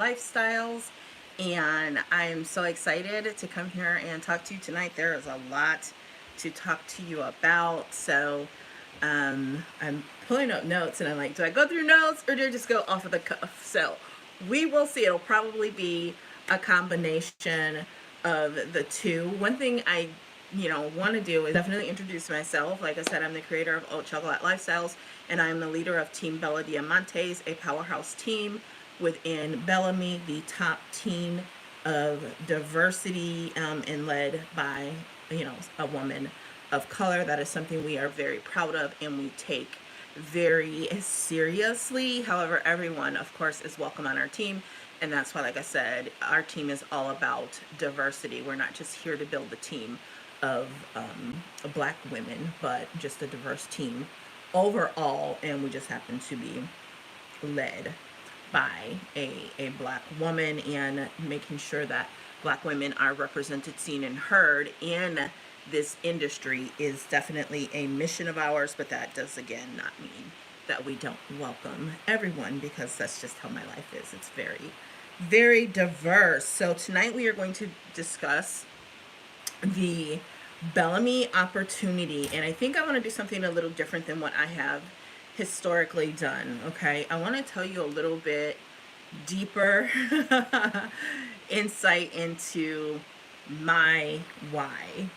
Lifestyles, and I'm so excited to come here and talk to you tonight. There is a lot to talk to you about, so I'm pulling up notes, and I'm like, do I go through notes or do I just go off of the cuff? So we will see. It'll probably be a combination of the two. One thing I want to do is definitely introduce myself. Like I said, I'm the creator of Oat Chocolate Lifestyles, and I'm the leader of Team Bella Diamantes, a powerhouse team within Bellame, the top team of diversity, and led by a woman of color. That is something we are very proud of and we take very seriously. However, everyone, of course, is welcome on our team. And that's why, like I said, our team is all about diversity. We're not just here to build a team of black women, but just a diverse team overall. And we just happen to be led by a black woman, and making sure that black women are represented, seen, and heard in this industry is definitely a mission of ours. But that does, again, not mean that we don't welcome everyone, because that's just how my life is. It's very, very diverse. So tonight we are going to discuss the Bellame opportunity, and I think I want to do something a little different than what I have historically done. Okay, I want to tell you a little bit deeper insight into my why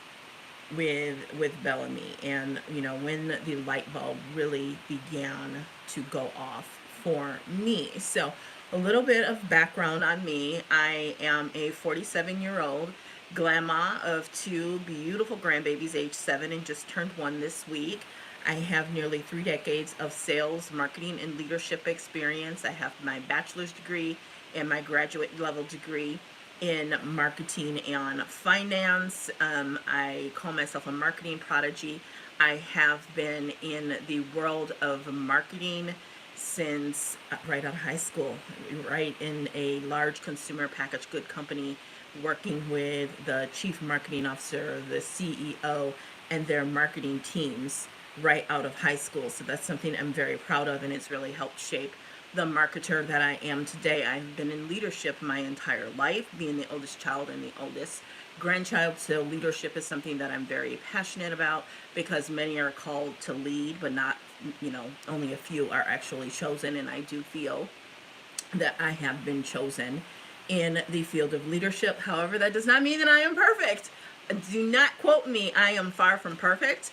with Bellame, and when the light bulb really began to go off for me. So a little bit of background on me. I am a 47-year-old grandma of two beautiful grandbabies, age 7 and just turned 1 this week. I have nearly 3 decades of sales, marketing, and leadership experience. I have my bachelor's degree and my graduate level degree in marketing and finance. I call myself a marketing prodigy. I have been in the world of marketing since right out of high school, right in a large consumer packaged good company, working with the chief marketing officer, the CEO, and their marketing teams right out of high school. So that's something I'm very proud of, and it's really helped shape the marketer that I am today. I've been in leadership my entire life, being the oldest child and the oldest grandchild. So leadership is something that I'm very passionate about, because many are called to lead, but not, only a few are actually chosen. And I do feel that I have been chosen in the field of leadership. However, that does not mean that I am perfect. Do not quote me. I am far from perfect.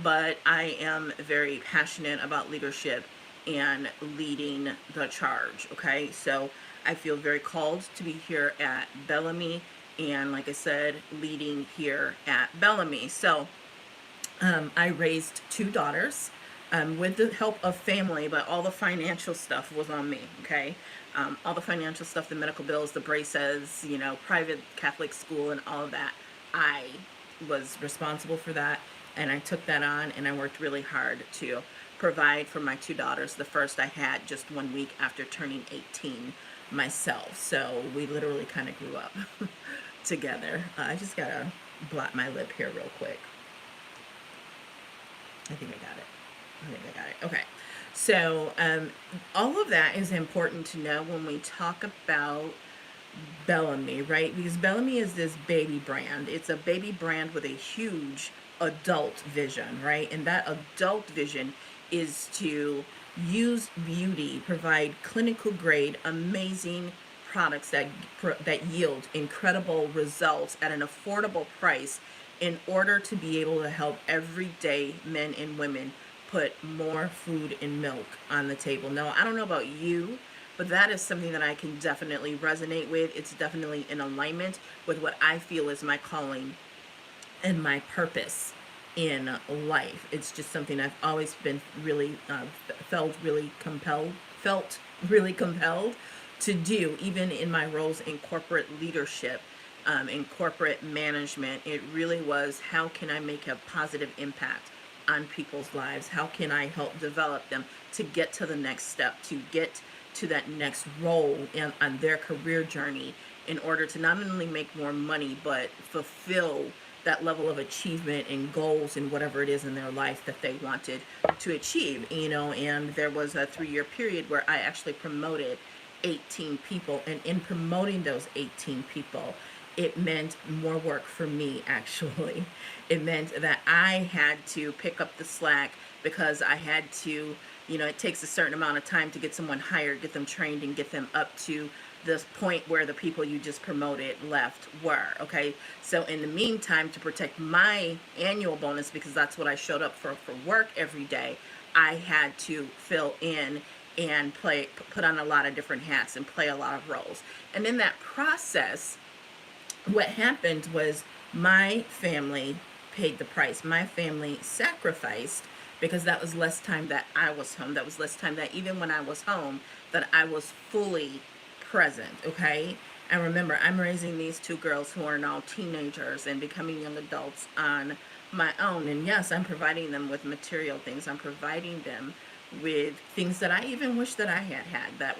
But I am very passionate about leadership and leading the charge. Okay, so I feel very called to be here at Bellame, and like I said, leading here at Bellame. So I raised 2 daughters with the help of family, but all the financial stuff was on me. Okay, all the financial stuff, the medical bills, the braces, private Catholic school, and all of that. I was responsible for that, and I took that on, and I worked really hard to provide for my 2 daughters. The first I had just 1 week after turning 18 myself. So we literally kind of grew up together. I just gotta blot my lip here real quick. I think I got it. Okay. So all of that is important to know when we talk about Bellame, right? Because Bellame is this baby brand. It's a baby brand with a huge adult vision, right? And that adult vision is to use beauty, provide clinical grade, amazing products that yield incredible results at an affordable price, in order to be able to help everyday men and women put more food and milk on the table. Now, I don't know about you, but that is something that I can definitely resonate with. It's definitely in alignment with what I feel is my calling and my purpose in life. It's just something I've always been really felt really compelled to do, even in my roles in corporate leadership, in corporate management. It really was, how can I make a positive impact on people's lives? How can I help develop them to get to the next step, to get to that next role on their career journey, in order to not only make more money, but fulfill that level of achievement and goals and whatever it is in their life that they wanted to achieve, And there was a 3-year period where I actually promoted 18 people. And in promoting those 18 people, it meant more work for me, actually. It meant that I had to pick up the slack because I had to, it takes a certain amount of time to get someone hired, get them trained, and get them up to this point where the people you just promoted left were. Okay. So in the meantime, to protect my annual bonus, because that's what I showed up for work every day, I had to fill in and put on a lot of different hats and play a lot of roles. And in that process, what happened was my family paid the price. My family sacrificed, because that was less time that I was home. That was less time that even when I was home, that I was fully present, okay? And remember, I'm raising these two girls who are now teenagers and becoming young adults on my own. And yes, I'm providing them with material things. I'm providing them with things that I even wish that I had that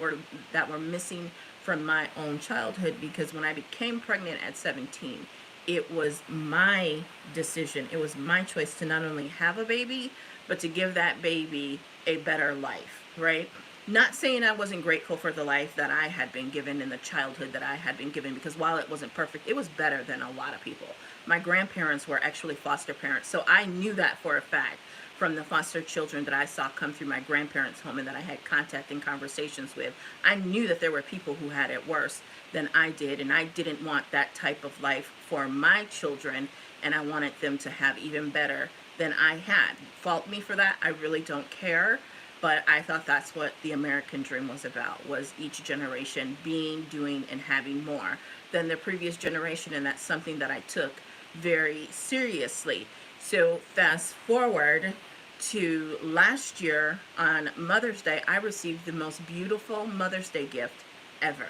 were missing from my own childhood, because when I became pregnant at 17, it was my decision. It was my choice to not only have a baby, but to give that baby a better life, right? Not saying I wasn't grateful for the life that I had been given in the childhood that I had been given, because while it wasn't perfect, it was better than a lot of people. My grandparents were actually foster parents, so I knew that for a fact from the foster children that I saw come through my grandparents' home and that I had contact and conversations with. I knew that there were people who had it worse than I did, and I didn't want that type of life for my children, and I wanted them to have even better than I had. Fault me for that, I really don't care, but I thought that's what the American dream was about, was each generation being, doing, and having more than the previous generation, and that's something that I took very seriously. So fast forward to last year on Mother's Day, I received the most beautiful Mother's Day gift ever.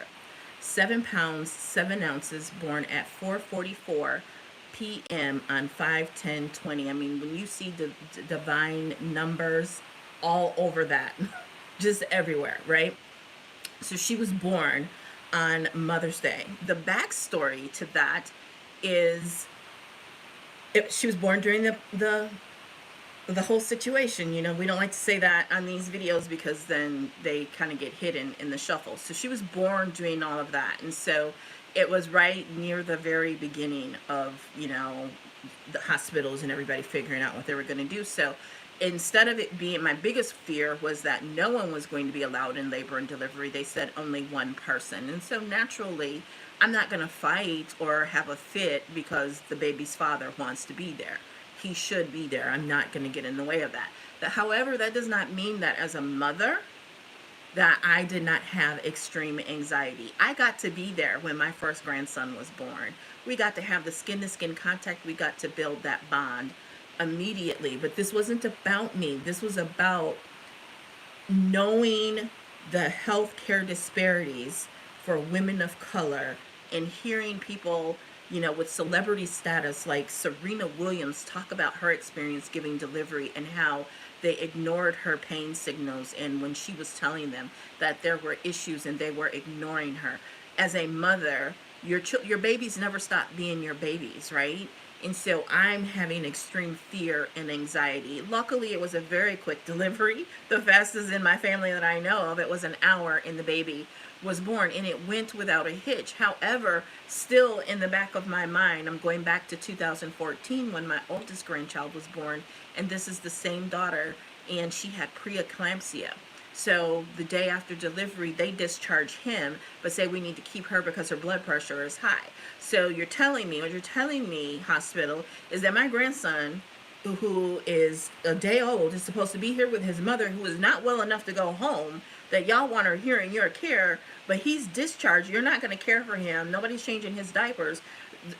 7 pounds, 7 ounces, born at 4:44 p.m. on 5/10/20. I mean, when you see the divine numbers all over that, just everywhere, right? So she was born on Mother's Day. The backstory to that is she was born during the whole situation. We don't like to say that on these videos because then they kind of get hidden in the shuffle. So she was born doing all of that. And so it was right near the very beginning of, the hospitals and everybody figuring out what they were going to do. So instead of it being, my biggest fear was that no one was going to be allowed in labor and delivery. They said only one person. And so naturally, I'm not going to fight or have a fit because the baby's father wants to be there. He should be there. I'm not going to get in the way of that. However, that does not mean that as a mother that I did not have extreme anxiety. I got to be there when my first grandson was born. We got to have the skin-to-skin contact. We got to build that bond immediately. But this wasn't about me. This was about knowing the healthcare disparities for women of color and hearing people, with celebrity status like Serena Williams talk about her experience giving delivery and how they ignored her pain signals, and when she was telling them that there were issues and they were ignoring her. As a mother, your babies never stop being your babies, right? And so I'm having extreme fear and anxiety. Luckily, it was a very quick delivery. The fastest in my family that I know of, it was an hour and the baby was born, and it went without a hitch. However, still in the back of my mind, I'm going back to 2014 when my oldest grandchild was born, and this is the same daughter, and she had preeclampsia. So the day after delivery, they discharge him, but say we need to keep her because her blood pressure is high. So what you're telling me, hospital, is that my grandson, who is a day old, is supposed to be here with his mother, who is not well enough to go home, that y'all want her here in your care, but he's discharged. You're not going to care for him. Nobody's changing his diapers.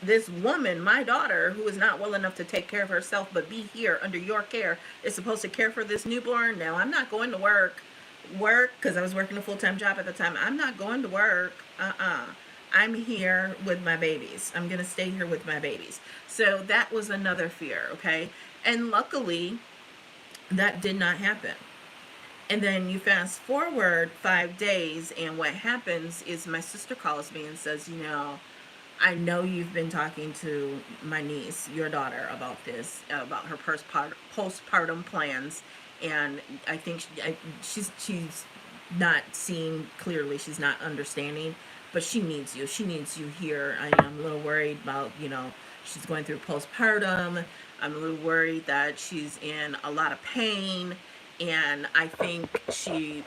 This woman, my daughter, who is not well enough to take care of herself but be here under your care, is supposed to care for this newborn. Now, I'm not going to work because I was working a full-time job at the time. I'm not going to work. I'm here with my babies. I'm going to stay here with my babies. So that was another fear, okay? And luckily, that did not happen. And then you fast forward 5 days, and what happens is my sister calls me and says, I know you've been talking to my niece, your daughter, about this, about her postpartum plans, and I think she's not seeing clearly. She's not understanding, but she needs you. She needs you here. I am a little worried about, she's going through postpartum. I'm a little worried that she's in a lot of pain. And I think she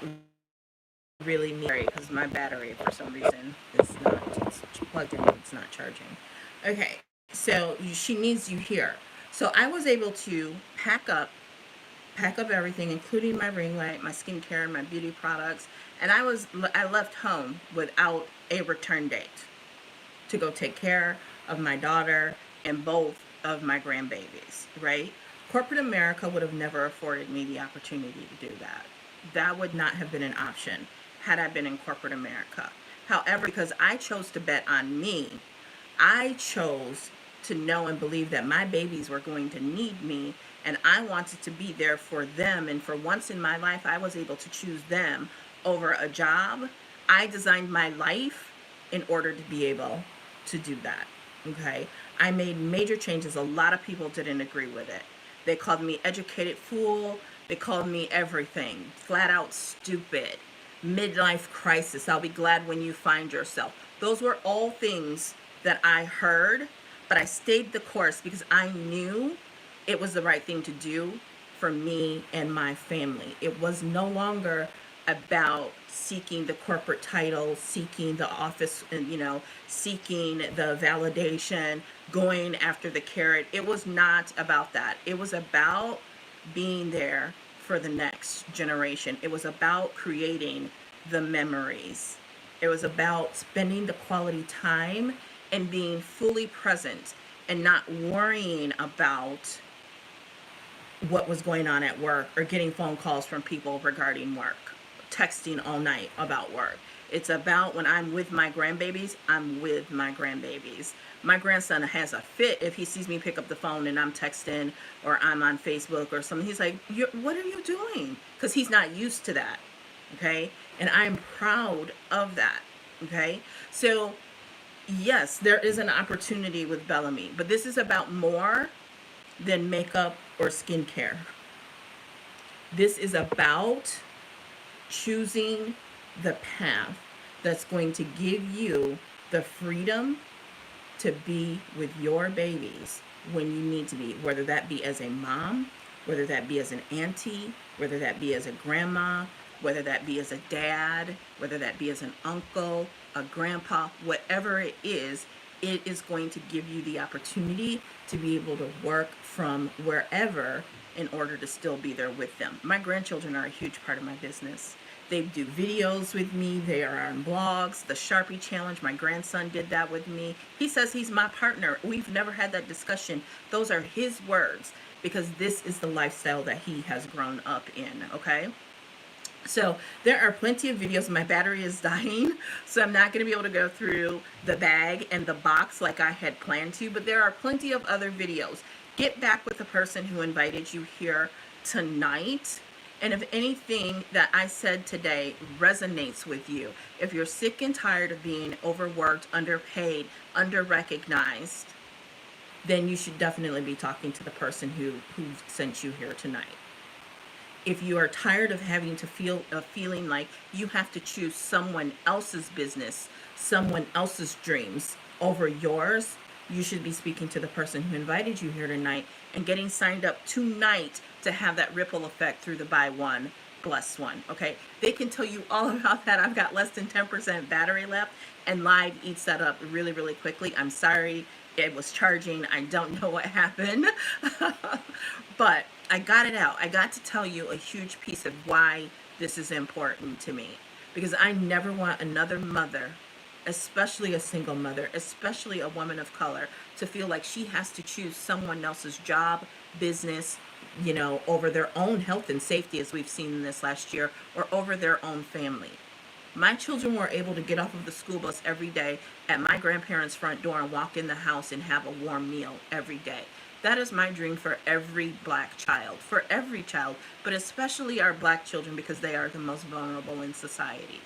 really needs, because my battery, for some reason, is not, it's plugged in, but it's not charging. Okay, so she needs you here. So I was able to pack up everything, including my ring light, my skincare, and my beauty products. And I left home without a return date to go take care of my daughter and both of my grandbabies, right? Corporate America would have never afforded me the opportunity to do that. That would not have been an option had I been in corporate America. However, because I chose to bet on me, I chose to know and believe that my babies were going to need me, and I wanted to be there for them. And for once in my life, I was able to choose them over a job. I designed my life in order to be able to do that. Okay. I made major changes. A lot of people didn't agree with it. They called me educated fool. They called me everything. Flat out stupid. Midlife crisis. I'll be glad when you find yourself. Those were all things that I heard, but I stayed the course because I knew it was the right thing to do for me and my family. It was no longer about seeking the corporate title, seeking the office, and seeking the validation, going after the carrot. It was not about that. It was about being there for the next generation. It was about creating the memories. It was about spending the quality time and being fully present and not worrying about what was going on at work or getting phone calls from people regarding work, texting all night about work. It's about when I'm with my grandbabies, I'm with my grandbabies. My grandson has a fit if he sees me pick up the phone and I'm texting or I'm on Facebook or something. He's like, what are you doing? Because he's not used to that. Okay. And I'm proud of that. Okay. So yes, there is an opportunity with Bellame, but this is about more than makeup or skincare. This is about choosing the path that's going to give you the freedom to be with your babies when you need to be, whether that be as a mom, whether that be as an auntie, whether that be as a grandma, whether that be as a dad, whether that be as an uncle, a grandpa, whatever it is going to give you the opportunity to be able to work from wherever in order to still be there with them. My grandchildren are a huge part of my business. They do videos with me. They are on blogs. The Sharpie Challenge, my grandson did that with me. He says he's my partner. We've never had that discussion. Those are his words because this is the lifestyle that he has grown up in, okay? So there are plenty of videos. My battery is dying, so I'm not going to be able to go through the bag and the box like I had planned to, but there are plenty of other videos. Get back with the person who invited you here tonight. And if anything that I said today resonates with you, if you're sick and tired of being overworked, underpaid, underrecognized, then you should definitely be talking to the person who sent you here tonight. If you are tired of having to feeling like you have to choose someone else's business, someone else's dreams over yours, you should be speaking to the person who invited you here tonight and getting signed up tonight to have that ripple effect through the buy one, bless one, okay? They can tell you all about that. I've got less than 10% battery left, and live eats that up really, really quickly. I'm sorry, it was charging. I don't know what happened, but I got it out. I got to tell you a huge piece of why this is important to me, because I never want another mother, especially a single mother, especially a woman of color, to feel like she has to choose someone else's job, business, over their own health and safety, as we've seen in this last year, or over their own family. My children were able to get off of the school bus every day at my grandparents' front door and walk in the house and have a warm meal every day. That is my dream for every black child, but especially our black children, because they are the most vulnerable in society.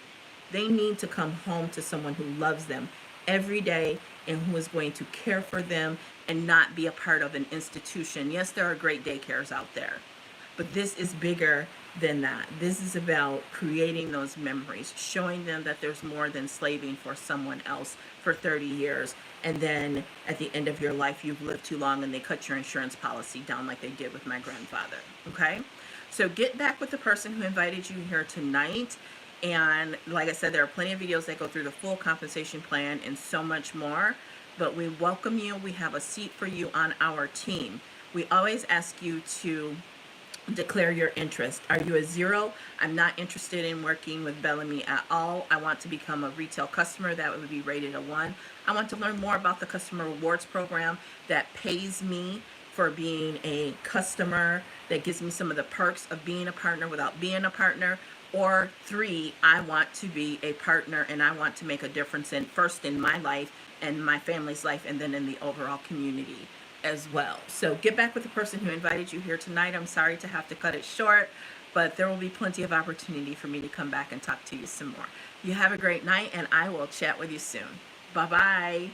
They need to come home to someone who loves them every day and who is going to care for them and not be a part of an institution. Yes, there are great daycares out there, but this is bigger than that. This is about creating those memories, showing them that there's more than slaving for someone else for 30 years. And then at the end of your life, you've lived too long and they cut your insurance policy down like they did with my grandfather. Okay? So get back with the person who invited you here tonight. And like I said, there are plenty of videos that go through the full compensation plan and so much more. But we welcome you. We have a seat for you on our team. We always ask you to declare your interest. Are you a 0? I'm not interested in working with Bellame at all. I want to become a retail customer. That would be rated a 1. I want to learn more about the customer rewards program that pays me for being a customer, that gives me some of the perks of being a partner without being a partner. Or 3, I want to be a partner and I want to make a difference first in my life and my family's life, and then in the overall community as well. So get back with the person who invited you here tonight. I'm sorry to have to cut it short, but there will be plenty of opportunity for me to come back and talk to you some more. You have a great night, and I will chat with you soon. Bye-bye.